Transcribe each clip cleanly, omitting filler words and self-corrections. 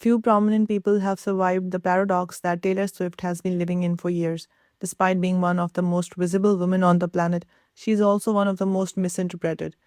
Few prominent people have survived the paradox that Taylor Swift has been living in for years. Despite being one of the most visible women on the planet, she is also one of the most misinterpreted.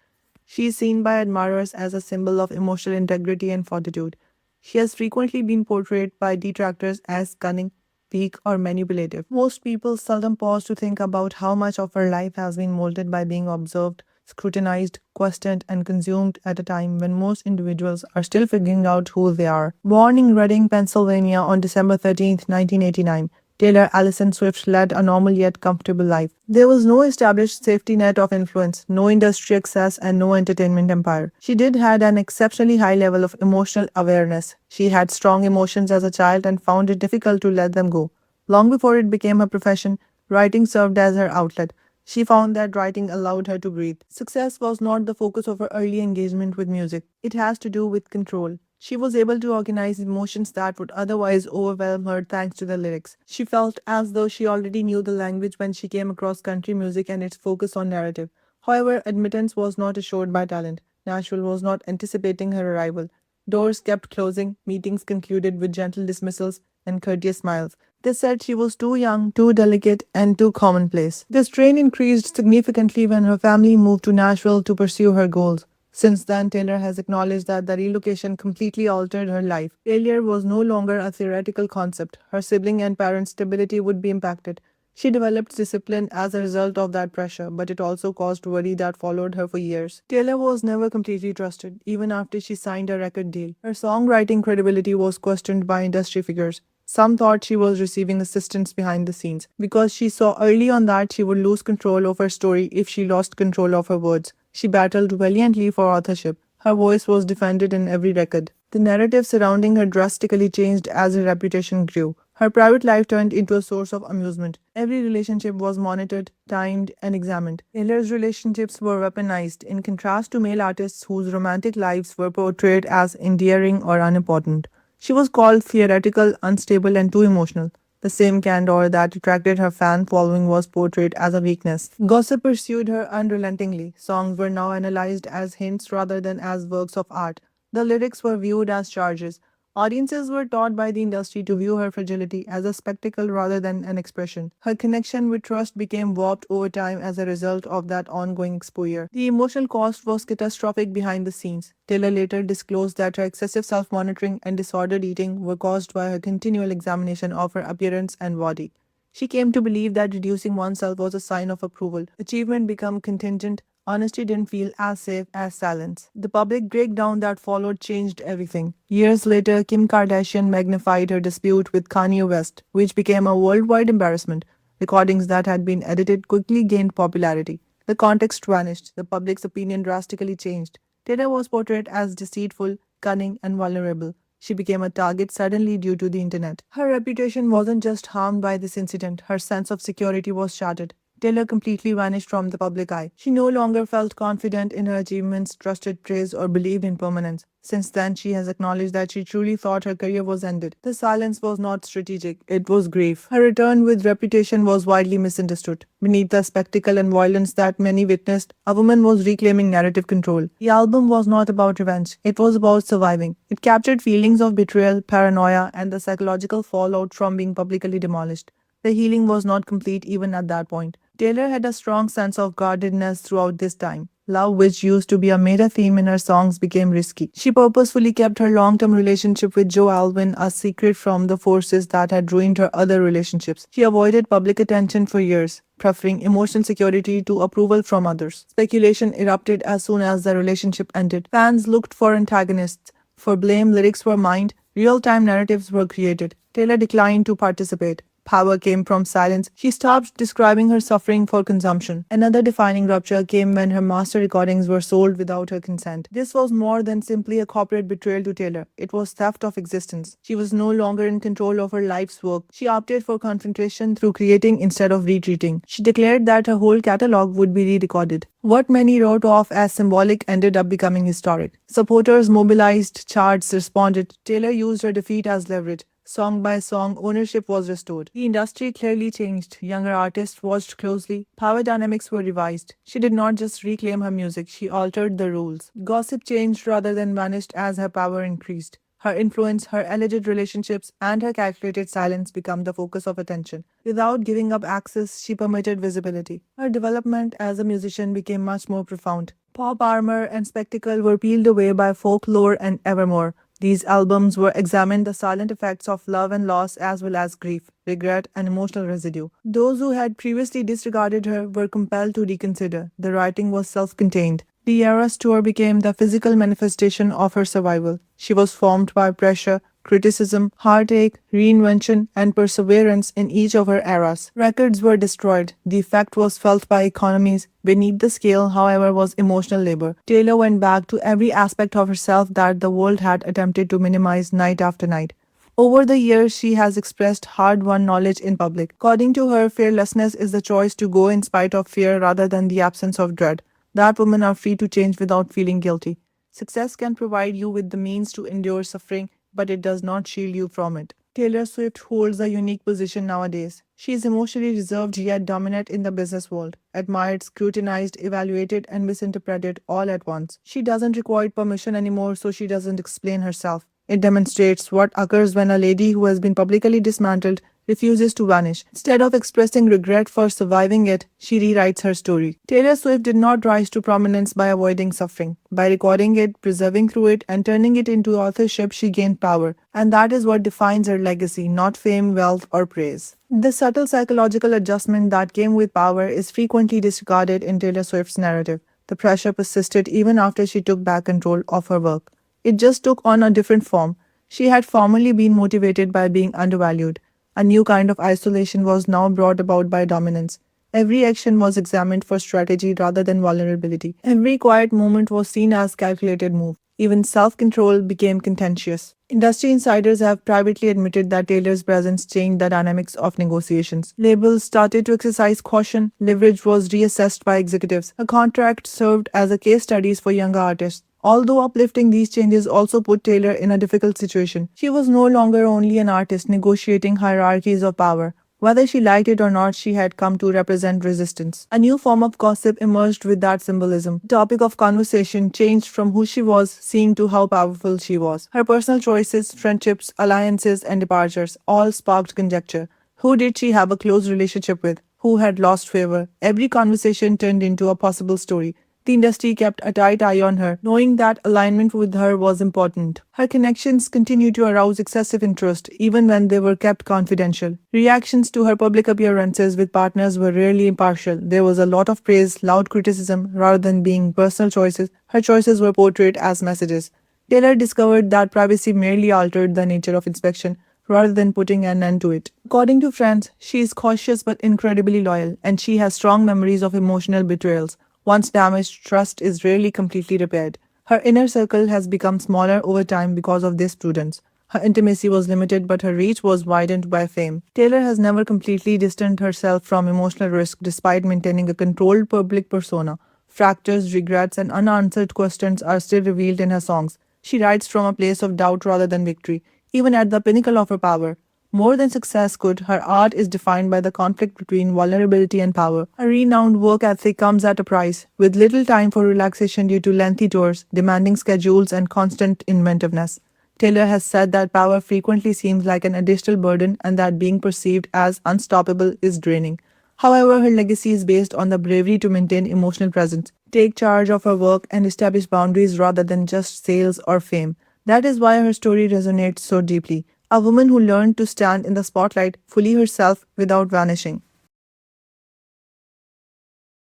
She is seen by admirers as a symbol of emotional integrity and fortitude. She has frequently been portrayed by detractors as cunning, weak, or manipulative. Most people seldom pause to think about how much of her life has been molded by being observed, scrutinized, questioned, and consumed at a time when most individuals are still figuring out who they are. Born in Reading, Pennsylvania on December 13, 1989, Taylor Allison Swift led a normal yet comfortable life. There was no established safety net of influence, no industry access, and no entertainment empire. She did had an exceptionally high level of emotional awareness. She had strong emotions as a child and found it difficult to let them go. Long before it became her profession, writing served as her outlet. She found that writing allowed her to breathe. Success was not the focus of her early engagement with music. It has to do with control. She was able to organize emotions that would otherwise overwhelm her thanks to the lyrics. She felt as though she already knew the language when she came across country music and its focus on narrative. However, admittance was not assured by talent. Nashville was not anticipating her arrival. Doors kept closing, meetings concluded with gentle dismissals and courteous smiles. They said she was too young, too delicate, and too commonplace. The strain increased significantly when her family moved to Nashville to pursue her goals. Since then, Taylor has acknowledged that the relocation completely altered her life. Failure was no longer a theoretical concept. Her sibling and parents' stability would be impacted. She developed discipline as a result of that pressure, but it also caused worry that followed her for years. Taylor was never completely trusted, even after she signed a record deal. Her songwriting credibility was questioned by industry figures. Some thought she was receiving assistance behind the scenes because she saw early on that she would lose control of her story if she lost control of her words. She battled valiantly for authorship. Her voice was defended in every record. The narrative surrounding her drastically changed as her reputation grew. Her private life turned into a source of amusement. Every relationship was monitored, timed, and examined. Taylor's relationships were weaponized, in contrast to male artists whose romantic lives were portrayed as endearing or unimportant. She was called theoretical, unstable, and too emotional. The same candor that attracted her fan following was portrayed as a weakness. Gossip pursued her unrelentingly. Songs were now analyzed as hints rather than as works of art. The lyrics were viewed as charges. Audiences were taught by the industry to view her fragility as a spectacle rather than an expression. Her connection with trust became warped over time as a result of that ongoing exposure. The emotional cost was catastrophic behind the scenes. Taylor later disclosed that her excessive self monitoring and disordered eating were caused by her continual examination of her appearance and body. She came to believe that reducing oneself was a sign of approval. Achievement became contingent. Honesty didn't feel as safe as silence. The public breakdown that followed changed everything. Years later, Kim Kardashian magnified her dispute with Kanye West, which became a worldwide embarrassment. Recordings that had been edited quickly gained popularity. The context vanished. The public's opinion drastically changed. Taylor was portrayed as deceitful, cunning, and vulnerable. She became a target suddenly due to the internet. Her reputation wasn't just harmed by this incident, her sense of security was shattered. Taylor completely vanished from the public eye. She no longer felt confident in her achievements, trusted praise, or believed in permanence. Since then, she has acknowledged that she truly thought her career was ended. The silence was not strategic, it was grief. Her return with reputation was widely misunderstood. Beneath the spectacle and violence that many witnessed, a woman was reclaiming narrative control. The album was not about revenge, it was about surviving. It captured feelings of betrayal, paranoia, and the psychological fallout from being publicly demolished. The healing was not complete even at that point. Taylor had a strong sense of guardedness throughout this time. Love, which used to be a meta theme in her songs, became risky. She purposefully kept her long term relationship with Joe Alwyn a secret from the forces that had ruined her other relationships. She avoided public attention for years, preferring emotional security to approval from others. Speculation erupted as soon as the relationship ended. Fans looked for antagonists. For blame, lyrics were mined, real time narratives were created. Taylor declined to participate. Power came from silence. She stopped describing her suffering for consumption. Another defining rupture came when her master recordings were sold without her consent. This was more than simply a corporate betrayal to Taylor. It was theft of existence. She was no longer in control of her life's work. She opted for confrontation through creating instead of retreating. She declared that her whole catalog would be re-recorded. What many wrote off as symbolic ended up becoming historic. Supporters mobilized, charts responded. Taylor used her defeat as leverage. Song by song, ownership was restored. The industry clearly changed. Younger artists watched closely. Power dynamics were revised. She did not just reclaim her music, she altered the rules. Gossip changed rather than vanished as her power increased. Her influence, her alleged relationships, and her calculated silence become the focus of attention. Without giving up access, she permitted visibility. Her development as a musician became much more profound. Pop armor and spectacle were peeled away by folklore and evermore. These albums were examined the silent effects of love and loss as well as grief, regret, and emotional residue. Those who had previously disregarded her were compelled to reconsider. The writing was self contained. The Eras tour became the physical manifestation of her survival. She was formed by pressure, criticism, heartache, reinvention, and perseverance in each of her eras. Records were destroyed. The effect was felt by economies. Beneath the scale, however, was emotional labor. Taylor went back to every aspect of herself that the world had attempted to minimize night after night. Over the years, she has expressed hard won knowledge in public. According to her, fearlessness is the choice to go in spite of fear rather than the absence of dread. That women are free to change without feeling guilty. Success can provide you with the means to endure suffering, but it does not shield you from it. Taylor Swift holds a unique position nowadays. She is emotionally reserved yet dominant in the business world, admired, scrutinized, evaluated, and misinterpreted all at once. She doesn't require permission anymore, so she doesn't explain herself. It demonstrates what occurs when a lady who has been publicly dismantled refuses to vanish. Instead of expressing regret for surviving it, she rewrites her story. Taylor Swift did not rise to prominence by avoiding suffering. By recording it, preserving through it, and turning it into authorship, she gained power. And that is what defines her legacy, not fame, wealth, or praise. The subtle psychological adjustment that came with power is frequently disregarded in Taylor Swift's narrative. The pressure persisted even after she took back control of her work. It just took on a different form. She had formerly been motivated by being undervalued. A new kind of isolation was now brought about by dominance. Every action was examined for strategy rather than vulnerability. Every quiet moment was seen as calculated move. Even self-control became contentious. Industry insiders have privately admitted that Taylor's presence changed the dynamics of negotiations. Labels started to exercise caution, leverage was reassessed by executives. A contract served as a case studies for younger artists. Although uplifting, these changes also put Taylor in a difficult situation. She was no longer only an artist negotiating hierarchies of power. Whether she liked it or not, she had come to represent resistance. A new form of gossip emerged with that symbolism. The topic of conversation changed from who she was seeing to how powerful she was. Her personal choices, friendships, alliances, and departures all sparked conjecture. Who did she have a close relationship with? Who had lost favor? Every conversation turned into a possible story. The industry kept a tight eye on her, knowing that alignment with her was important. Her connections continued to arouse excessive interest, even when they were kept confidential. Reactions to her public appearances with partners were rarely impartial. There was a lot of praise, loud criticism. Rather than being personal choices, her choices were portrayed as messages. Taylor discovered that privacy merely altered the nature of inspection rather than putting an end to it. According to friends, she is cautious but incredibly loyal, and she has strong memories of emotional betrayals. Once damaged, trust is rarely completely repaired. Her inner circle has become smaller over time because of this prudence. Her intimacy was limited, but her reach was widened by fame. Taylor has never completely distanced herself from emotional risk despite maintaining a controlled public persona. Fractures, regrets, and unanswered questions are still revealed in her songs. She writes from a place of doubt rather than victory, even at the pinnacle of her power. More than success could, her art is defined by the conflict between vulnerability and power. A renowned work ethic comes at a price, with little time for relaxation due to lengthy tours, demanding schedules, and constant inventiveness. Taylor has said that power frequently seems like an additional burden and that being perceived as unstoppable is draining. However, her legacy is based on the bravery to maintain emotional presence, take charge of her work, and establish boundaries rather than just sales or fame. That is why her story resonates so deeply. A woman who learned to stand in the spotlight fully herself without vanishing.